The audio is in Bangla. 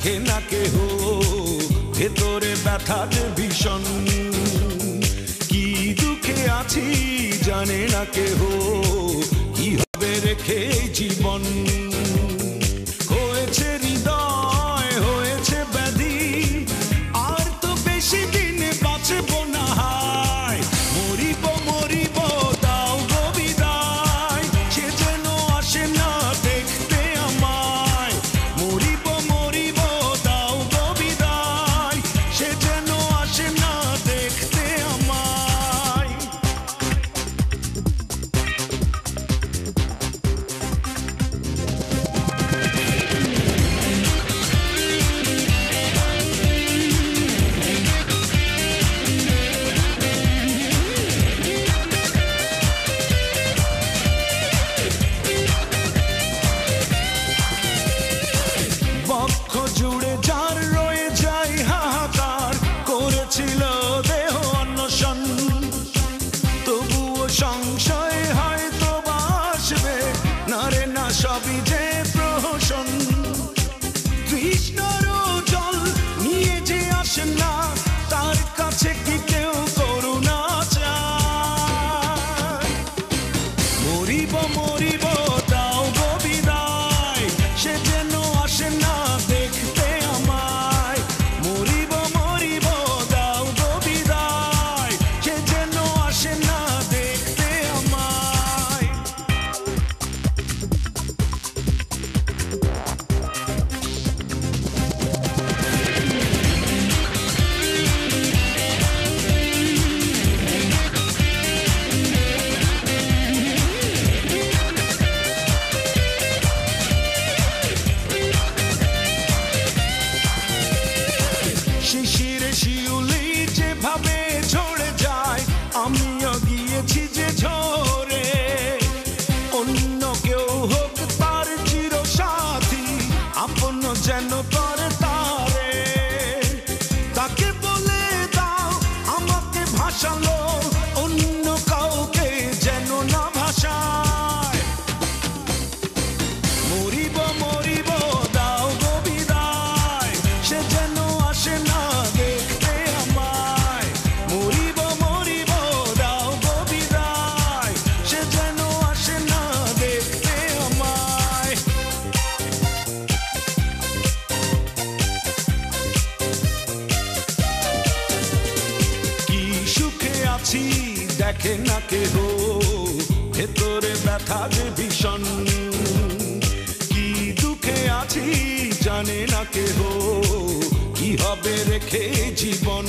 দেখে না কেহ, ভেতরে ব্যথা যে ভীষণ। কি দুঃখে আছি জানে না কেহ, কি হবে রেখে জীবন। হয়েছে হৃদয়, হয়েছে ব্যাধি, আর তো বেশি দিন বাঁচব না। হায় মরিব মরিব, দাও গো বিদায়, সে যেন আসে না দেখতে আমায়। মরিব মরিব, দাও গো বিদায়, সে যেন আসে না দেখতে আমায়। বক্ষ জুড়ে যার রয়ে যায় হাহাকার, করেছিল দেহ অন্বেষণ। তবুও সংশয় হয়তো বাসবে না রে না, সবই যে প্রহসন। কৃষ্ণর জল নিয়ে যে আসে না, তার কাছে কি কেউ করুণা চায়? মরিব মরিব, দাও গো বিদায়, সে যেন আসে না দেখতে আমায়। মরিব মরিব, দাও গো বিদায়, সে যেন আসে না দেখতে আমায়। শিশিরে শিউলি যেভাবে ঝরে যায়, আমিও গিয়েছি যে ঝরে। অন্য কেউ হোক তার চির সাথী, আপন যেন করে তারে। তাকে বলে দাও আমাকে ভাসালো, অন্য কাউকে যেন না ভাসায়। মরিব মরিব, দাও গো বিদায়, সে যেন আসে না দেখতে আমায়। মরিব মরিব, দাও গো বিদায়, সে যেন আসে না দেখতে আমায়। কি সুখে আছি দেখে না কেহ, ভেতরে ব্যথা যে ভীষণ। কি দুঃখে আছি জানে না কেহ, কি হবে রেখে জীবন।